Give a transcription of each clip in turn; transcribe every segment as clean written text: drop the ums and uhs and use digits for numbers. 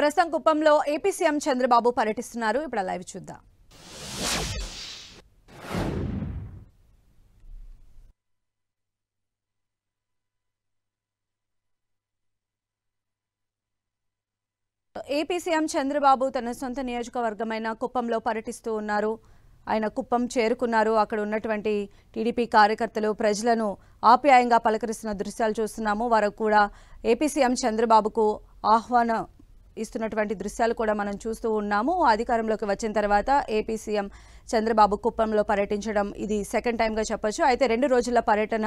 ప్రస్తుతం కుప్పంలో AP CM Chandrababu పర్యటిస్తున్నారు. ఇప్పుడు లైవ్ చూద్దాం. ఏపీ సీఎం చంద్రబాబు తన సొంత నియోజకవర్గమైన కుప్పంలో పర్యటిస్తూ ఉన్నారు. ఆయన కుప్పం చేరుకున్నారు. అక్కడ ఉన్నటువంటి టీడీపీ కార్యకర్తలు ప్రజలను ఆప్యాయంగా పలకరిస్తున్న దృశ్యాలు చూస్తున్నాము. వారు కూడా ఏపీ సీఎం చంద్రబాబుకు ఆహ్వానం ఇస్తున్నటువంటి దృశ్యాలు కూడా మనం చూస్తూ ఉన్నాము. అధికారంలోకి వచ్చిన తర్వాత ఏపీ సీఎం చంద్రబాబు కుప్పంలో పర్యటించడం ఇది సెకండ్ టైంగా చెప్పొచ్చు. అయితే 2 రోజుల పర్యటన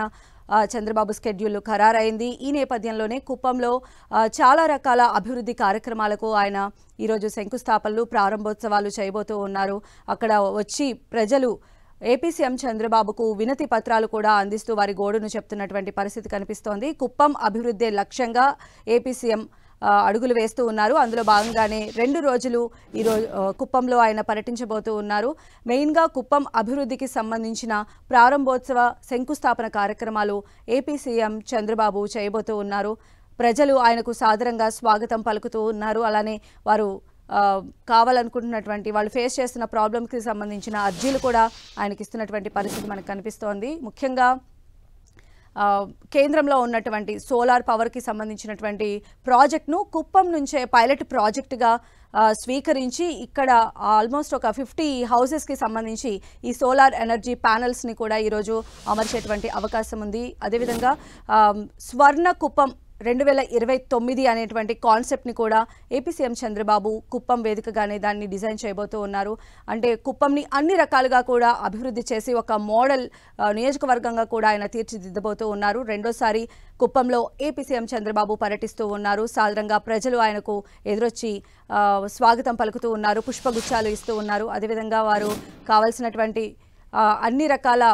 చంద్రబాబు స్కెడ్యూల్ ఖరారైంది. ఈ నేపథ్యంలోనే కుప్పంలో చాలా రకాల అభివృద్ధి కార్యక్రమాలకు ఆయన ఈరోజు శంకుస్థాపనలు ప్రారంభోత్సవాలు చేయబోతూ ఉన్నారు. అక్కడ వచ్చి ప్రజలు ఏపీ సీఎం చంద్రబాబుకు వినతి పత్రాలు కూడా అందిస్తూ వారి గోడును చెప్తున్నటువంటి పరిస్థితి కనిపిస్తోంది. కుప్పం అభివృద్ధి లక్ష్యంగా ఏపీ సీఎం అడుగులు వేస్తూ ఉన్నారు. అందులో భాగంగానే 2 రోజులు ఈరోజు కుప్పంలో ఆయన పర్యటించబోతూ ఉన్నారు. మెయిన్గా కుప్పం అభివృద్ధికి సంబంధించిన ప్రారంభోత్సవ శంకుస్థాపన కార్యక్రమాలు ఏపీ సీఎం చంద్రబాబు చేయబోతూ ఉన్నారు. ప్రజలు ఆయనకు సాదరంగా స్వాగతం పలుకుతూ ఉన్నారు. అలానే వారు కావాలనుకుంటున్నటువంటి వాళ్ళు ఫేస్ చేస్తున్న ప్రాబ్లమ్స్కి సంబంధించిన అర్జీలు కూడా ఆయనకి ఇస్తున్నటువంటి పరిస్థితి మనకు కనిపిస్తోంది. ముఖ్యంగా కేంద్రంలో ఉన్నటువంటి సోలార్ పవర్కి సంబంధించినటువంటి ప్రాజెక్ట్ను కుప్పం నుంచే పైలట్ ప్రాజెక్టుగా స్వీకరించి ఇక్కడ ఆల్మోస్ట్ ఒక 50 హౌసెస్కి సంబంధించి ఈ సోలార్ ఎనర్జీ ప్యానల్స్ని కూడా ఈరోజు అమర్చేటువంటి అవకాశం ఉంది. అదేవిధంగా స్వర్ణ కుప్పం 2029 అనేటువంటి కాన్సెప్ట్ని కూడా ఏపీ సీఎం చంద్రబాబు కుప్పం వేదికగానే దాన్ని డిజైన్ చేయబోతూ ఉన్నారు. అంటే కుప్పంని అన్ని రకాలుగా కూడా అభివృద్ధి చేసి ఒక మోడల్ నియోజకవర్గంగా కూడా ఆయన తీర్చిదిద్దబోతూ ఉన్నారు. రెండోసారి కుప్పంలో ఏపీ సీఎం చంద్రబాబు పర్యటిస్తూ ఉన్నారు. సాధారణంగా ప్రజలు ఆయనకు ఎదురొచ్చి స్వాగతం పలుకుతూ ఉన్నారు, పుష్పగుచ్చాలు ఇస్తూ ఉన్నారు. అదేవిధంగా వారు కావాల్సినటువంటి అన్ని రకాల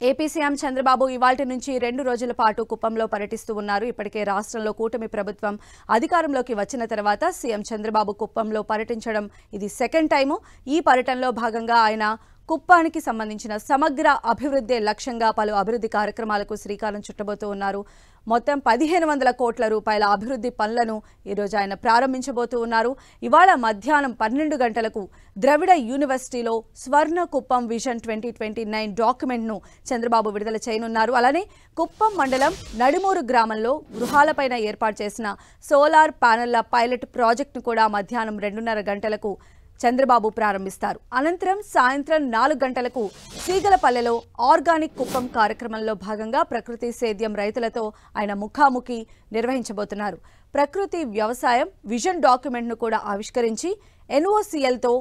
ఏపీ సీఎం చంద్రబాబు ఇవాల్టి నుంచి 2 రోజుల పాటు కుప్పంలో పర్యటిస్తూ ఉన్నారు. ఇప్పటికే రాష్ట్రంలో కూటమి ప్రభుత్వం అధికారంలోకి వచ్చిన తర్వాత సీఎం చంద్రబాబు కుప్పంలో పర్యటించడం ఇది సెకండ్ టైము. ఈ పర్యటనలో భాగంగా ఆయన కుప్పానికి సంబంధించిన సమగ్ర అభివృద్ధి లక్ష్యంగా పలు అభివృద్ధి కార్యక్రమాలకు శ్రీకారం చుట్టబోతూ ఉన్నారు. మొత్తం 1500 కోట్ల రూపాయల అభివృద్ధి పనులను ఈరోజు ఆయన ప్రారంభించబోతూ ఉన్నారు. ఇవాళ మధ్యాహ్నం 12 గంటలకు ద్రవిడ యూనివర్సిటీలో స్వర్ణ కుప్పం విజన్ 2029 డాక్యుమెంట్ను చంద్రబాబు విడుదల చేయనున్నారు. అలానే కుప్పం మండలం నడిమూరు గ్రామంలో గృహాలపైన ఏర్పాటు చేసిన సోలార్ ప్యానెళ్ల పైలట్ ప్రాజెక్టును కూడా మధ్యాహ్నం 2:30 గంటలకు చంద్రబాబు ప్రారంభిస్తారు. అనంతరం సాయంత్రం 4 గంటలకు సీగలపల్లెలో ఆర్గానిక్ కుప్పం కార్యక్రమంలో భాగంగా ప్రకృతి సేద్యం రైతులతో ఆయన ముఖాముఖి నిర్వహించబోతున్నారు. ప్రకృతి వ్యవసాయం విజన్ డాక్యుమెంట్ను కూడా ఆవిష్కరించి NOCLతో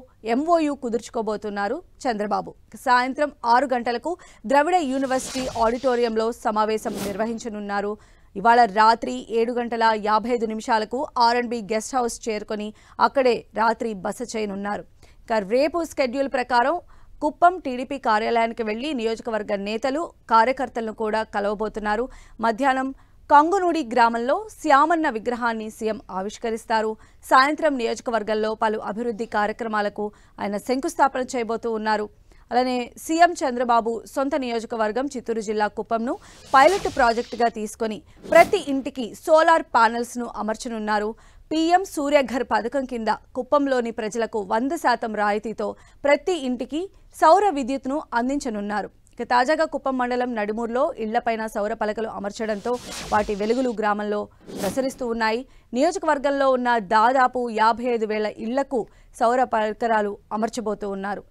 MOU కుదుర్చుకోబోతున్నారు చంద్రబాబు. సాయంత్రం 6 గంటలకు ద్రవిడ యూనివర్సిటీ ఆడిటోరియంలో సమావేశం నిర్వహించనున్నారు. ఇవాళ రాత్రి 7:55 R&B గెస్ట్ హౌస్ చేరుకొని అక్కడే రాత్రి బస చేయనున్నారు. ఇక రేపు స్కెడ్యూల్ ప్రకారం కుప్పం టీడీపీ కార్యాలయానికి వెళ్లి నియోజకవర్గ నేతలు కార్యకర్తలను కూడా కలవబోతున్నారు. మధ్యాహ్నం కంగునూడి గ్రామంలో శ్యామన్న విగ్రహాన్ని సీఎం ఆవిష్కరిస్తారు. సాయంత్రం నియోజకవర్గంలో పలు అభివృద్ధి కార్యక్రమాలకు ఆయన శంకుస్థాపన చేయబోతూ ఉన్నారు. అలానే సీఎం చంద్రబాబు సొంత నియోజకవర్గం చిత్తూరు జిల్లా కుప్పంను పైలట్ ప్రాజెక్టుగా తీసుకొని ప్రతి ఇంటికి సోలార్ ప్యానెల్స్ను అమర్చనున్నారు. PM సూర్యఘర్ పథకం కింద కుప్పంలోని ప్రజలకు 100% రాయితీతో ప్రతి ఇంటికి సౌర విద్యుత్ను అందించనున్నారు. ఇక తాజాగా కుప్పం మండలం నడుమూరులో ఇళ్లపైన సౌర పలకలు అమర్చడంతో వాటి వెలుగులు గ్రామంలో ప్రసరిస్తూ ఉన్నాయి. నియోజకవర్గంలో ఉన్న దాదాపు 55,000 ఇళ్లకు సౌర పరికరాలు అమర్చబోతూ ఉన్నారు.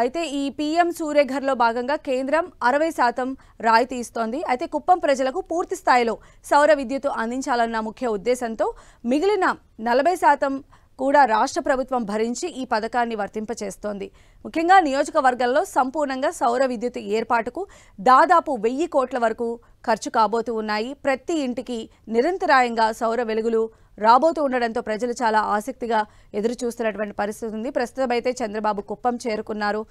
అయితే ఈ PM సూర్యఘర్లో భాగంగా కేంద్రం 60% రాయితీ ఇస్తోంది. అయితే కుప్పం ప్రజలకు పూర్తి స్థాయిలో సౌర విద్యుత్ అందించాలన్న ముఖ్య ఉద్దేశంతో మిగిలిన 40% కూడా రాష్ట్ర ప్రభుత్వం భరించి ఈ పథకాన్ని వర్తింపచేస్తోంది. ముఖ్యంగా నియోజకవర్గంలో సంపూర్ణంగా సౌర విద్యుత్ ఏర్పాటుకు దాదాపు 1000 కోట్ల వరకు ఖర్చు కాబోతూ ఉన్నాయి. ప్రతి ఇంటికి నిరంతరాయంగా సౌర వెలుగులు రాబోతూ ఉండడంతో ప్రజలు చాలా ఆసక్తిగా ఎదురు చూస్తున్నటువంటి పరిస్థితి ఉంది. ప్రస్తుతం అయితే చంద్రబాబు కుప్పం చేరుకున్నారు.